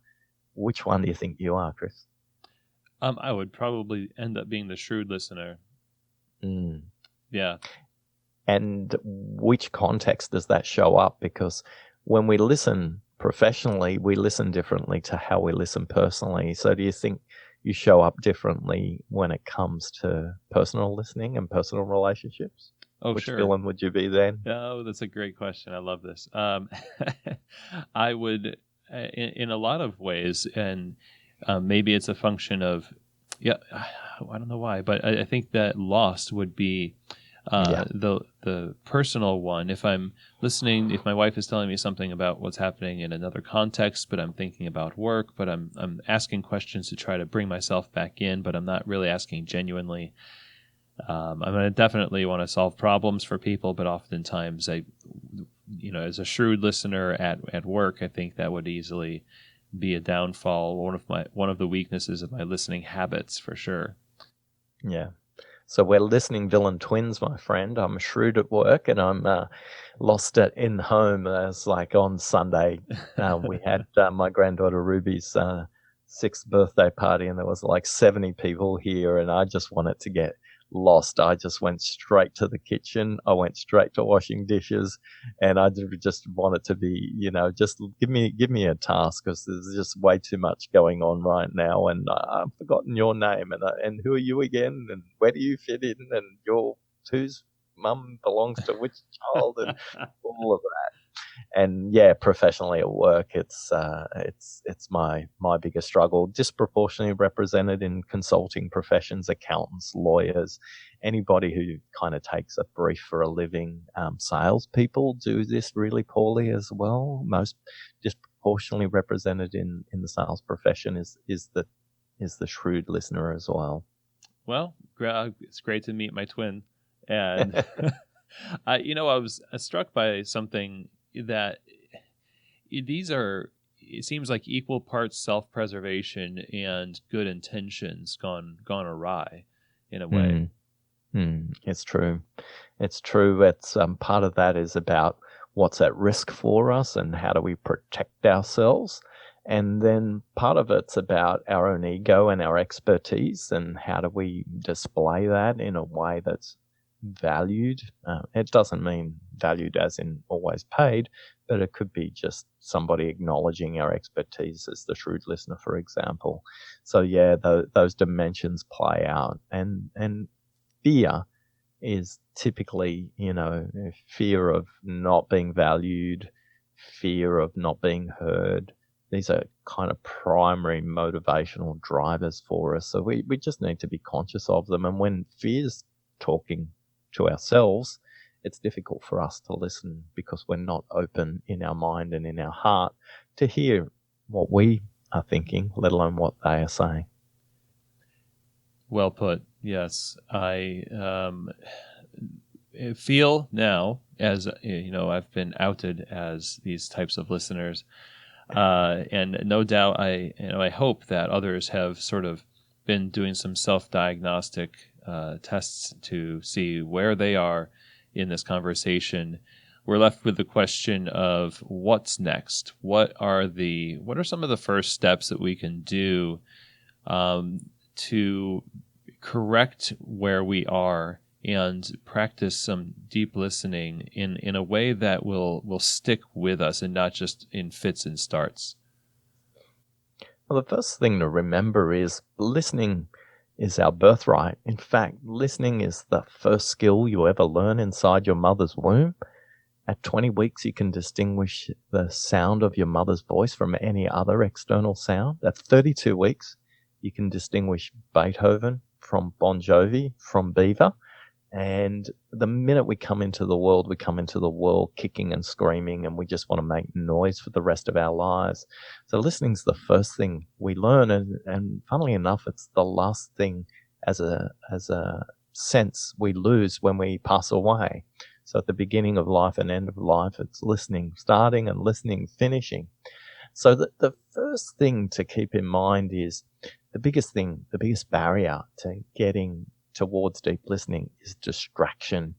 Which one do you think you are, Chris? I would probably end up being the shrewd listener. Yeah. And which context does that show up? Because when we listen professionally, we listen differently to how we listen personally. So do you think you show up differently when it comes to personal listening and personal relationships? Oh, Which sure. villain would you be then? Oh, that's a great question. I love this. I would, in a lot of ways, and maybe it's a function of, I don't know why, but I think that lost would be the personal one. If I'm listening, if my wife is telling me something about what's happening in another context, but I'm thinking about work, but I'm asking questions to try to bring myself back in, but I'm not really asking genuinely. I'm going to definitely want to solve problems for people, but oftentimes as a shrewd listener at work, I think that would easily be a downfall, one of the weaknesses of my listening habits, for sure. Yeah. So we're listening villain twins, my friend. I'm shrewd at work and I'm lost at in home. It's like on Sunday, we had my granddaughter Ruby's 6th birthday party, and there was like 70 people here, and I just wanted to get lost. I just went straight to the kitchen. I went straight to washing dishes, and I just wanted to be, just give me a task, because there's just way too much going on right now, and I've forgotten your name, and who are you again, and where do you fit in, and whose mum belongs to which child, and all of that. And yeah, professionally at work, it's my biggest struggle. Disproportionately represented in consulting professions, accountants, lawyers, anybody who kind of takes a brief for a living. Salespeople do this really poorly as well. Most disproportionately represented in the sales profession is the shrewd listener as well. Well, it's great to meet my twin, and I was struck by something that it seems like equal parts self-preservation and good intentions gone awry in a way. It's true. It's part of that is about what's at risk for us and how do we protect ourselves. And then part of it's about our own ego and our expertise, and how do we display that in a way that's valued. It doesn't mean valued as in always paid, but it could be just somebody acknowledging our expertise as the shrewd listener, for example. So yeah, those dimensions play out, and fear is typically, fear of not being valued, fear of not being heard. These are kind of primary motivational drivers for us. So we just need to be conscious of them. And when fear's talking to ourselves, it's difficult for us to listen because we're not open in our mind and in our heart to hear what we are thinking, let alone what they are saying. Well put. Yes, feel now, as I've been outed as these types of listeners, and no doubt I hope that others have sort of been doing some self-diagnostic tests to see where they are in this conversation. We're left with the question of what's next. What are some of the first steps that we can do to correct where we are and practice some deep listening in a way that will stick with us and not just in fits and starts? Well, the first thing to remember is listening is our birthright. In fact, listening is the first skill you ever learn inside your mother's womb. At 20 weeks, you can distinguish the sound of your mother's voice from any other external sound. At 32 weeks, you can distinguish Beethoven from Bon Jovi from Beaver. And the minute we come into the world kicking and screaming, and we just want to make noise for the rest of our lives. So listening's the first thing we learn, and funnily enough, it's the last thing as a sense we lose when we pass away. So at the beginning of life and end of life, it's listening starting and listening finishing. So the first thing to keep in mind is the biggest barrier to getting towards deep listening is distraction.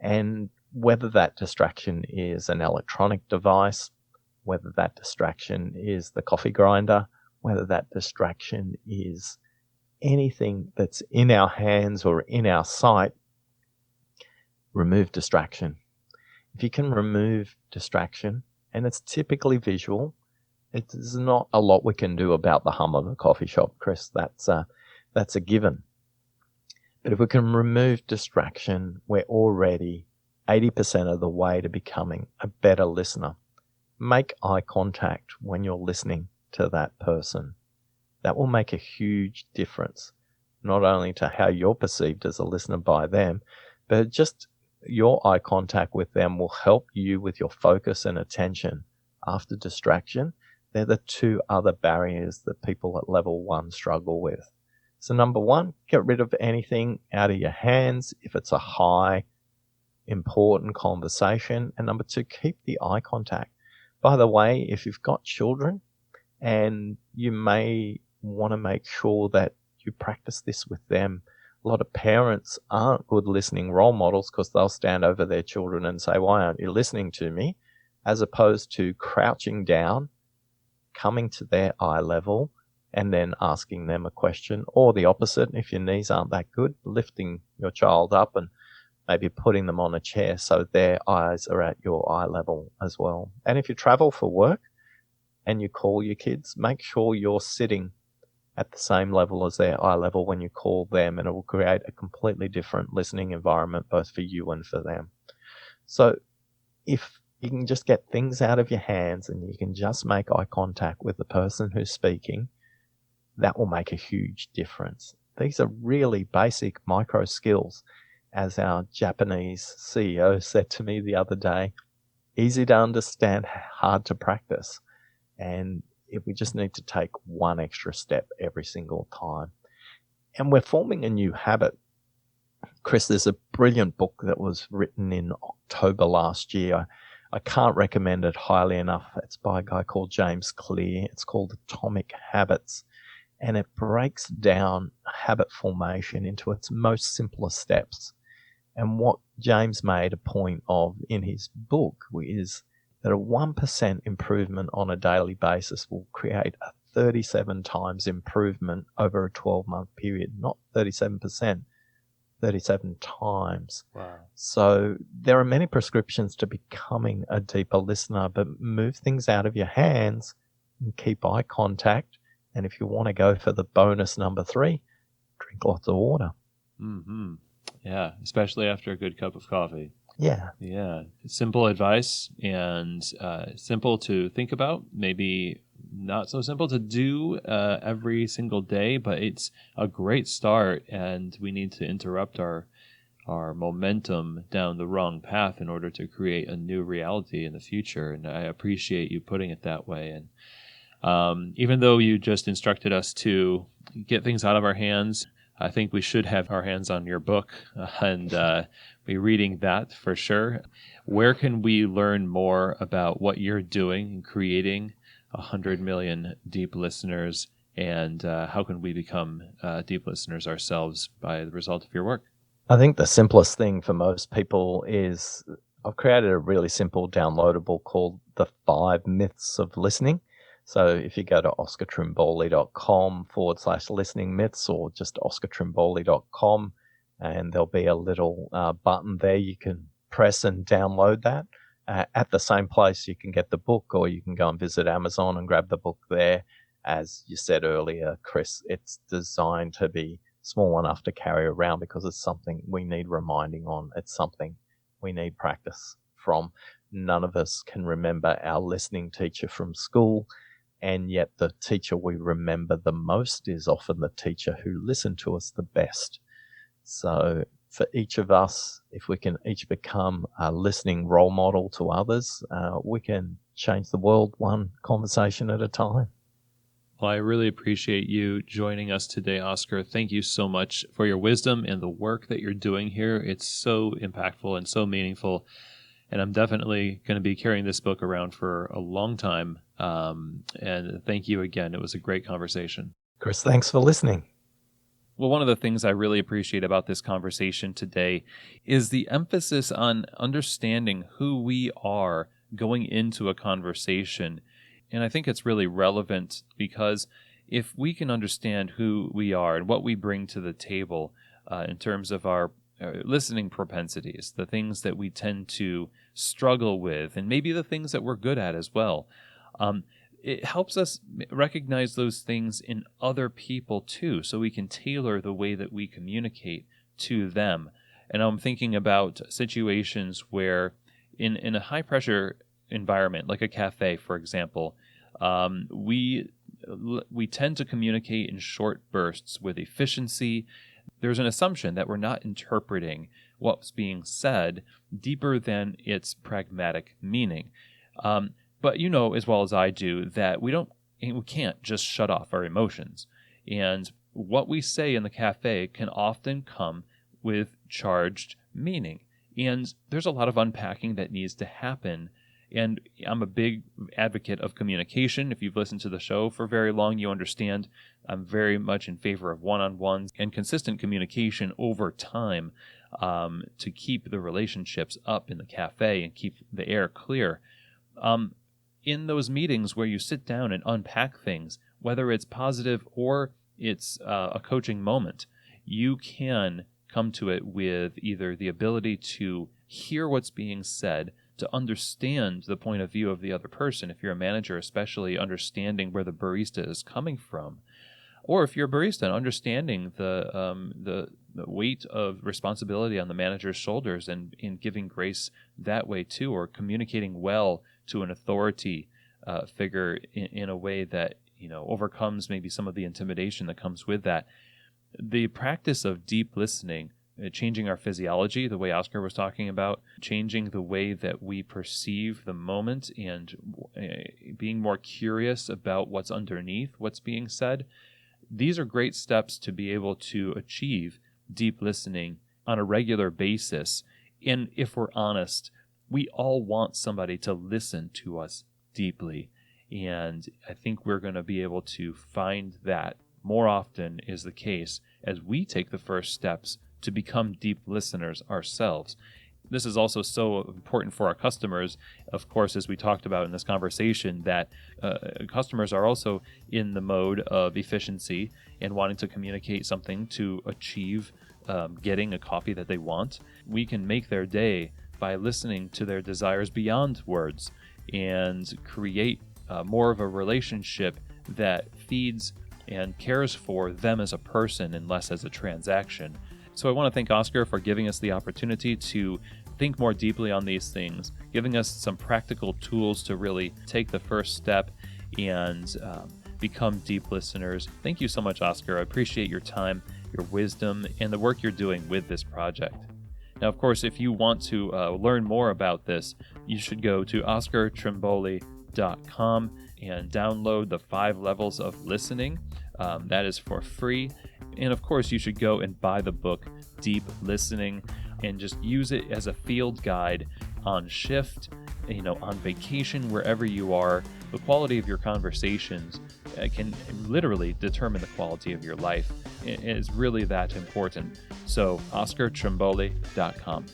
And whether that distraction is an electronic device, whether that distraction is the coffee grinder, whether that distraction is anything that's in our hands or in our sight, remove distraction. If you can remove distraction, and it's typically visual, there's not a lot we can do about the hum of a coffee shop, Chris. That's a given. But if we can remove distraction, we're already 80% of the way to becoming a better listener. Make eye contact when you're listening to that person. That will make a huge difference, not only to how you're perceived as a listener by them, but just your eye contact with them will help you with your focus and attention. After distraction, they're the two other barriers that people at level 1 struggle with. So number 1, get rid of anything out of your hands if it's a high, important conversation. And number 2, keep the eye contact. By the way, if you've got children, and you may want to make sure that you practice this with them. A lot of parents aren't good listening role models because they'll stand over their children and say, "Why aren't you listening to me?" As opposed to crouching down, coming to their eye level, and then asking them a question, or the opposite. If your knees aren't that good, lifting your child up and maybe putting them on a chair so their eyes are at your eye level as well. And if you travel for work and you call your kids, make sure you're sitting at the same level as their eye level when you call them, and it will create a completely different listening environment both for you and for them. So if you can just get things out of your hands and you can just make eye contact with the person who's speaking, that will make a huge difference. These are really basic micro skills. As our Japanese CEO said to me the other day, easy to understand, hard to practice. And if we just need to take one extra step every single time. And we're forming a new habit. Chris, there's a brilliant book that was written in October last year. I can't recommend it highly enough. It's by a guy called James Clear. It's called Atomic Habits. And it breaks down habit formation into its most simplest steps. And what James made a point of in his book is that a 1% improvement on a daily basis will create a 37 times improvement over a 12-month period. Not 37%, 37 times. Wow. So there are many prescriptions to becoming a deeper listener, but move things out of your hands and keep eye contact. And if you want to go for the bonus number 3, drink lots of water. Mm-hmm. Yeah, especially after a good cup of coffee. Yeah. Yeah. Simple advice and simple to think about. Maybe not so simple to do every single day, but it's a great start, and we need to interrupt our momentum down the wrong path in order to create a new reality in the future. And I appreciate you putting it that way. And even though you just instructed us to get things out of our hands, I think we should have our hands on your book and be reading that for sure. Where can we learn more about what you're doing in creating 100 million deep listeners, and how can we become deep listeners ourselves by the result of your work? I think the simplest thing for most people is I've created a really simple downloadable called The 5 Myths of Listening. So if you go to oscartrimboli.com/listening myths, or just oscartrimboli.com, and there'll be a little button there you can press and download that. At the same place, you can get the book, or you can go and visit Amazon and grab the book there. As you said earlier, Chris, it's designed to be small enough to carry around because it's something we need reminding on. It's something we need practice from. None of us can remember our listening teacher from school, and yet the teacher we remember the most is often the teacher who listened to us the best. So for each of us, if we can each become a listening role model to others, we can change the world one conversation at a time. Well, I really appreciate you joining us today, Oscar. Thank you so much for your wisdom and the work that you're doing here. It's so impactful and so meaningful. And I'm definitely going to be carrying this book around for a long time. And thank you again. It was a great conversation. Chris, thanks for listening. Well, one of the things I really appreciate about this conversation today is the emphasis on understanding who we are going into a conversation. And I think it's really relevant because if we can understand who we are and what we bring to the table in terms of our listening propensities, the things that we tend to struggle with, and maybe the things that we're good at as well, it helps us recognize those things in other people too, so we can tailor the way that we communicate to them. And I'm thinking about situations where in a high-pressure environment, like a cafe, for example, we tend to communicate in short bursts with efficiency. There's an assumption that we're not interpreting what's being said deeper than its pragmatic meaning. But you know as well as I do that we can't just shut off our emotions. And what we say in the cafe can often come with charged meaning. And there's a lot of unpacking that needs to happen. And I'm a big advocate of communication. If you've listened to the show for very long, you understand I'm very much in favor of one-on-ones and consistent communication over time to keep the relationships up in the cafe and keep the air clear. In those meetings where you sit down and unpack things, whether it's positive or it's a coaching moment, you can come to it with either the ability to hear what's being said, to understand the point of view of the other person, if you're a manager, especially understanding where the barista is coming from, or if you're a barista, understanding the weight of responsibility on the manager's shoulders and in giving grace that way too, or communicating well to an authority figure in a way that overcomes maybe some of the intimidation that comes with that. The practice of deep listening, changing our physiology, the way Oscar was talking about, changing the way that we perceive the moment and being more curious about what's underneath what's being said. These are great steps to be able to achieve deep listening on a regular basis. And if we're honest, we all want somebody to listen to us deeply. And I think we're going to be able to find that more often is the case as we take the first steps to become deep listeners ourselves. This is also so important for our customers, of course, as we talked about in this conversation, that customers are also in the mode of efficiency and wanting to communicate something to achieve getting a coffee that they want. We can make their day by listening to their desires beyond words and create more of a relationship that feeds and cares for them as a person and less as a transaction. So I want to thank Oscar for giving us the opportunity to think more deeply on these things, giving us some practical tools to really take the first step and become deep listeners. Thank you so much, Oscar. I appreciate your time, your wisdom, and the work you're doing with this project. Now, of course, if you want to learn more about this, you should go to oscartrimboli.com and download the 5 levels of listening. That is for free. And of course, you should go and buy the book, Deep Listening. and just use it as a field guide on shift, on vacation, wherever you are. The quality of your conversations can literally determine the quality of your life. It is really that important. So, OscarTrimboli.com.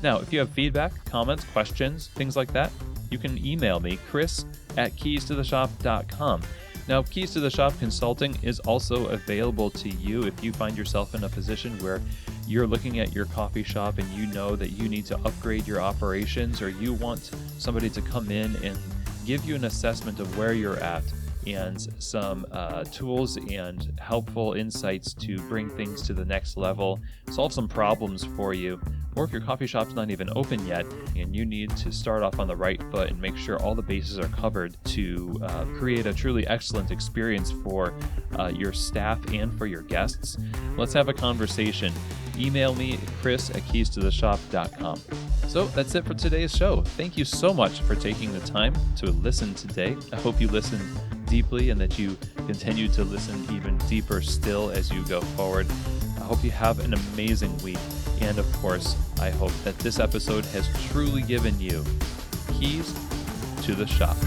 Now, if you have feedback, comments, questions, things like that, you can email me, chris@keystotheshop.com. Now, Keys to the Shop Consulting is also available to you if you find yourself in a position where you're looking at your coffee shop and you know that you need to upgrade your operations, or you want somebody to come in and give you an assessment of where you're at and some tools and helpful insights to bring things to the next level, solve some problems for you. Or if your coffee shop's not even open yet and you need to start off on the right foot and make sure all the bases are covered to create a truly excellent experience for your staff and for your guests, let's have a conversation. Email me, chris@keystotheshop.com. So that's it for today's show. Thank you so much for taking the time to listen today. I hope you listened deeply and that you continue to listen even deeper still as you go forward. I hope you have an amazing week. And of course, I hope that this episode has truly given you keys to the shop.